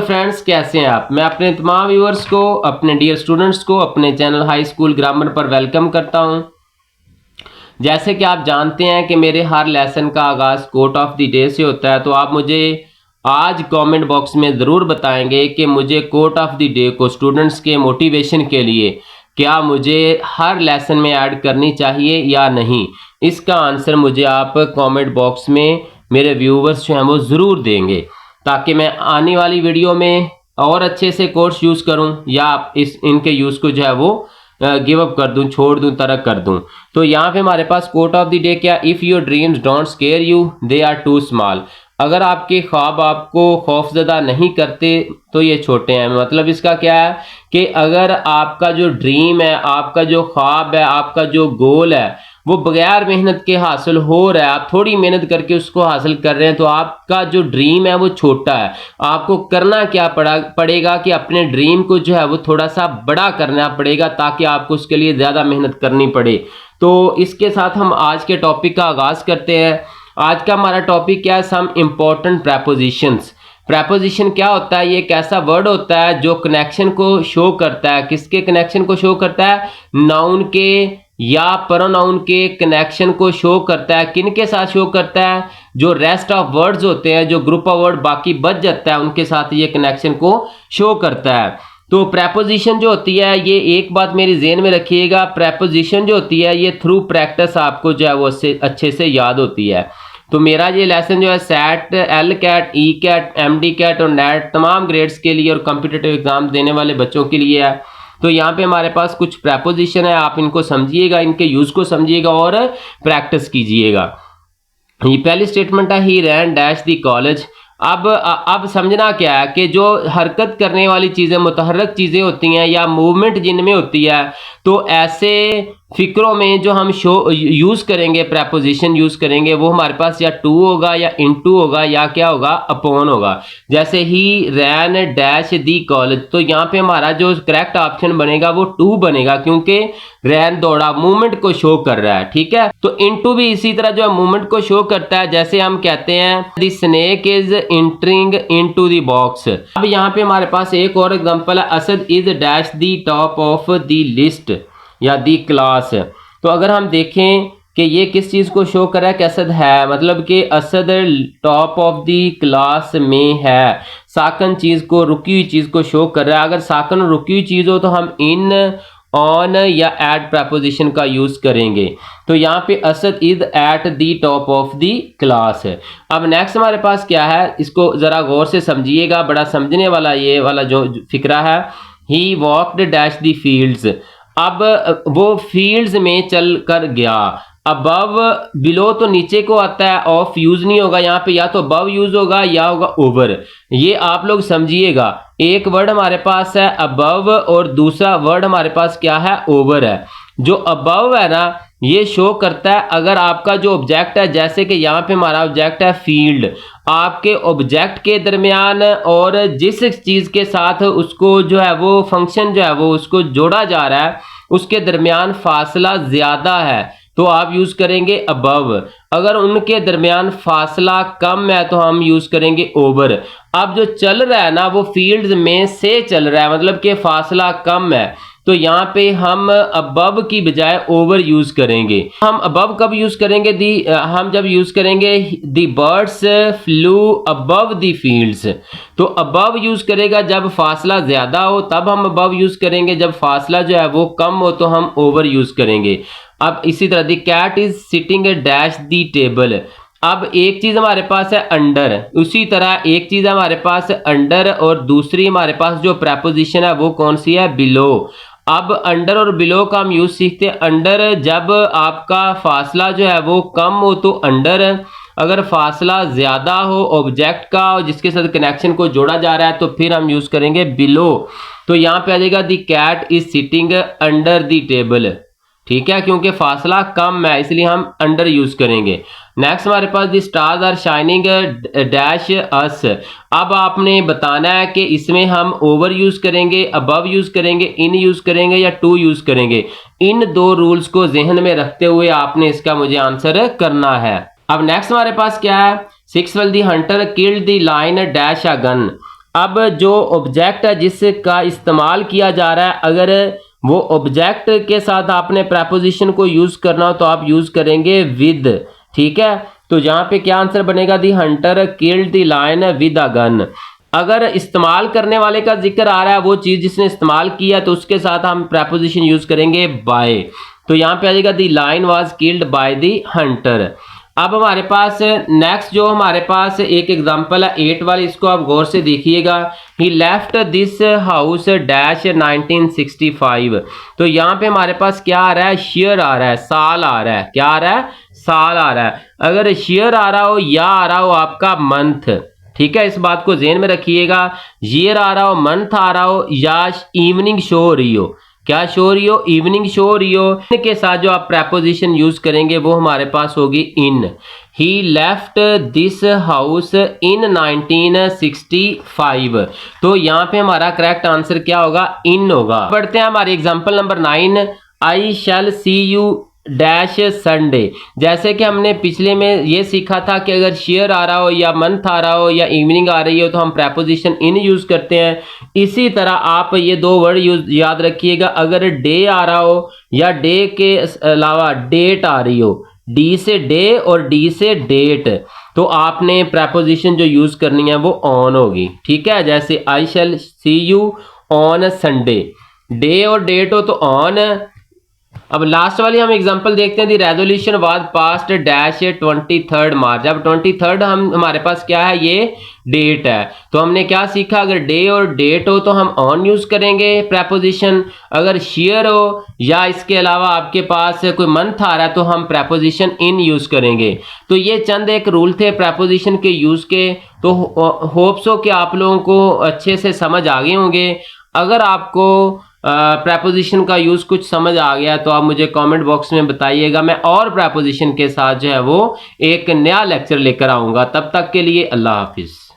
Friends, कैसे हैं आप। मैं अपने तमाम व्यूअर्स को, अपने डियर स्टूडेंट्स को अपने चैनल हाई स्कूल ग्रामर पर वेलकम करता हूं। जैसे कि आप जानते हैं कि मेरे हर लेसन का आगाज़ कोट ऑफ द डे से होता है, तो आप मुझे आज कमेंट बॉक्स में ज़रूर बताएंगे कि मुझे कोट ऑफ द डे को स्टूडेंट्स के मोटिवेशन के लिए क्या मुझे हर लेसन में ऐड करनी चाहिए या नहीं। इसका आंसर मुझे आप कमेंट बॉक्स में मेरे व्यूअर्स जो हैं वो ज़रूर देंगे, ताकि मैं आने वाली वीडियो में और अच्छे से कोर्स यूज़ करूं या इनके यूज़ को जो है वो गिव अप कर दूं, छोड़ दूं, तरक कर दूं। तो यहाँ पे हमारे पास कोट ऑफ द डे क्या, if your dreams don't scare you they are too small. अगर आपके ख्वाब आपको खौफजदा नहीं करते तो ये छोटे हैं। मतलब इसका क्या है कि अगर आपका जो ड्रीम है, आपका जो ख्वाब है, आपका जो गोल है वो बगैर मेहनत के हासिल हो रहा है, आप थोड़ी मेहनत करके उसको हासिल कर रहे हैं, तो आपका जो ड्रीम है वो छोटा है। आपको करना क्या पड़ेगा कि अपने ड्रीम को जो है वो थोड़ा सा बड़ा करना पड़ेगा, ताकि आपको उसके लिए ज़्यादा मेहनत करनी पड़े। तो इसके साथ हम आज के टॉपिक का आगाज़ करते हैं। आज का हमारा टॉपिक क्या है, सम इम्पोर्टेंट प्रेपोजिशंस। प्रेपोजिशन क्या होता है, ये एक ऐसा वर्ड होता है जो कनेक्शन को शो करता है। किसके कनेक्शन को शो करता है? नाउन के या प्रोनाउन के कनेक्शन को शो करता है। किन के साथ शो करता है? जो रेस्ट ऑफ वर्ड्स होते हैं, जो ग्रुप ऑफ वर्ड बाकी बच जाता है, उनके साथ ये कनेक्शन को शो करता है। तो प्रेपोजिशन जो होती है, ये एक बात मेरी ज़हन में रखिएगा, प्रेपोजिशन जो होती है ये थ्रू प्रैक्टिस आपको जो है वो अच्छे से याद होती है। तो मेरा ये लेसन जो है SET, L CAT, E CAT, MD CAT और नेट तमाम ग्रेड्स के लिए और कॉम्पिटिटिव एग्जाम देने वाले बच्चों के लिए है। तो यहाँ पे हमारे पास कुछ प्रेपोजिशन है, आप इनको समझिएगा, इनके यूज को समझिएगा और प्रैक्टिस कीजिएगा। ये पहली स्टेटमेंट है, ही रैन डैश द कॉलेज। अब समझना क्या है कि जो हरकत करने वाली चीज़ें, मुतहर्रक चीज़ें होती हैं या मूवमेंट जिनमें होती है, तो ऐसे फिक्रों में जो हम यूज़ करेंगे, प्रेपोजिशन यूज़ करेंगे, वो हमारे पास या टू होगा या इनटू होगा या क्या होगा, अपॉन होगा। जैसे ही रैन डैश दी कॉलेज, तो यहाँ पे हमारा जो करेक्ट ऑप्शन बनेगा वो टू बनेगा, क्योंकि रैन दौड़ा मूवमेंट को शो कर रहा है। ठीक है, तो इनटू भी इसी तरह जो है मूवमेंट को शो करता है। जैसे हम कहते हैं the snake is entering into the box. अब यहाँ पे हमारे पास एक और एग्जांपल है, Asad is dash the top of the list या दी क्लास। तो अगर हम देखें कि ये किस चीज़ को शो कर रहा है कि असद है, मतलब कि Asad top of the class में है। साकन चीज़ को, रुकी हुई चीज़ को शो कर रहा है। अगर साकन रुकी हुई चीज़ हो तो हम इन, ऑन या एट प्रेपोजिशन का यूज करेंगे। तो यहाँ पे Asad is at the top of the class है। अब नेक्स्ट हमारे पास क्या है, इसको जरा गौर से समझिएगा, बड़ा समझने वाला ये वाला जो फिक्रा है। He walked dash the fields. अब वो फील्ड्स में चल कर गया। अबव, बिलो तो नीचे को आता है, ऑफ यूज नहीं होगा यहाँ पे, या तो अबव यूज होगा या होगा ओवर। ये आप लोग समझिएगा, एक वर्ड हमारे पास है अबव और दूसरा वर्ड हमारे पास क्या है, ओवर है। जो अबव है ना, ये शो करता है अगर आपका जो ऑब्जेक्ट है, जैसे कि यहाँ पे हमारा ऑब्जेक्ट है फील्ड, आपके ऑब्जेक्ट के दरमियान और जिस चीज के साथ उसको जो है वो फंक्शन जो है वो उसको जोड़ा जा रहा है, उसके दरमियान फासला ज्यादा है तो आप यूज करेंगे अबव। अगर उनके दरमियान फासला कम है तो हम यूज करेंगे ओवर। अब जो चल रहा है ना वो फील्ड्स में से चल रहा है, मतलब कि फासला कम है, तो यहाँ पे हम अबव की बजाय ओवर यूज करेंगे। हम अबव कब यूज करेंगे? हम जब यूज करेंगे दी बर्ड्स फ्लू अबव दी फील्ड्स। तो अबव यूज करेगा जब फासला ज्यादा हो, तब हम अबव यूज करेंगे। जब फासला जो है वो कम हो तो हम ओवर यूज करेंगे। अब इसी तरह the cat is sitting dash the table. अब एक चीज हमारे पास है अंडर, उसी तरह एक चीज हमारे पास अंडर और दूसरी हमारे पास जो प्रेपोजिशन है वो कौन सी है, बिलो। अब अंडर और बिलो का हम यूज सीखते हैं। अंडर जब आपका फासला जो है वो कम हो तो अंडर, अगर फासला ज्यादा हो ऑब्जेक्ट का और जिसके साथ कनेक्शन को जोड़ा जा रहा है तो फिर हम यूज करेंगे बिलो। तो यहाँ पे आ जाएगा the cat is sitting under the table. ठीक है, क्योंकि फासला कम है इसलिए हम अंडर यूज करेंगे। नेक्स्ट हमारे पास the stars are shining dash us. अब आपने बताना है कि इसमें हम ओवर यूज करेंगे, अबव यूज करेंगे, इन यूज करेंगे या टू यूज करेंगे। इन दो रूल्स को जहन में रखते हुए आपने इसका मुझे आंसर करना है। अब नेक्स्ट हमारे पास क्या है, 6 the hunter killed the lion dash a gun. अब जो ऑब्जेक्ट है जिसका इस्तेमाल किया जा रहा है, अगर वो ऑब्जेक्ट के साथ आपने प्रेपोजिशन को यूज करना हो तो आप यूज करेंगे विद। ठीक है, तो यहाँ पे क्या आंसर बनेगा, the hunter killed the lion with a gun. अगर इस्तेमाल करने वाले का जिक्र आ रहा है, वो चीज जिसने इस्तेमाल किया, तो उसके साथ हम प्रेपोजिशन यूज करेंगे बाय। तो यहाँ पे आ जाएगा the lion was killed by the hunter. अब हमारे पास नेक्स्ट जो हमारे पास एक एग्जांपल है 8 वाली, इसको आप गौर से देखिएगा। ही लेफ्ट दिस हाउस डैश 1965। तो यहाँ पे हमारे पास क्या आ रहा है, शेयर आ रहा है, साल आ रहा है, क्या आ रहा है, साल आ रहा है। अगर शेयर आ रहा हो या आ रहा हो आपका मंथ, ठीक है, इस बात को ज़हन में रखिएगा। ईयर आ रहा हो, मंथ आ रहा हो, या इवनिंग शो हो रही हो, क्या शो हो रही हो, इवनिंग शो हो रही हो, इनके साथ जो आप प्रेपोजिशन यूज करेंगे वो हमारे पास होगी इन। ही लेफ्ट दिस हाउस इन 1965। तो यहाँ पे हमारा करेक्ट आंसर क्या होगा, इन होगा। बढ़ते हैं हमारी example number 9। I shall see you dash Sunday. जैसे कि हमने पिछले में ये सीखा था कि अगर शेयर आ रहा हो या मंथ आ रहा हो या इवनिंग आ रही हो तो हम प्रेपोजिशन इन यूज करते हैं। इसी तरह आप ये दो वर्ड याद रखिएगा, अगर डे आ रहा हो या डे के अलावा डेट आ रही हो, डी से डे और डी से डेट, तो आपने प्रेपोजिशन जो यूज करनी है वो ऑन होगी। ठीक है, जैसे आई shall see you on Sunday, day और डेट हो तो ऑन। अब लास्ट वाली हम एग्जांपल देखते हैं। दी रेजोल्यूशन वाज पास्ड डैश 23 मार्च। अब 23 हमारे पास क्या है, ये डेट है। तो हमने क्या सीखा, अगर डे और डेट हो तो हम ऑन यूज करेंगे प्रेपोजिशन। अगर शेयर हो या इसके अलावा आपके पास कोई मंथ आ रहा है तो हम प्रेपोजिशन इन यूज करेंगे। तो ये चंद एक रूल थे प्रेपोजिशन के यूज के। तो होप्स हो कि आप लोगों को अच्छे से समझ आ गए होंगे। अगर आपको प्रेपोजिशन का यूज कुछ समझ आ गया तो आप मुझे कमेंट बॉक्स में बताइएगा। मैं और प्रेपोजिशन के साथ जो है वो एक नया लेक्चर लेकर आऊंगा। तब तक के लिए अल्लाह हाफिज।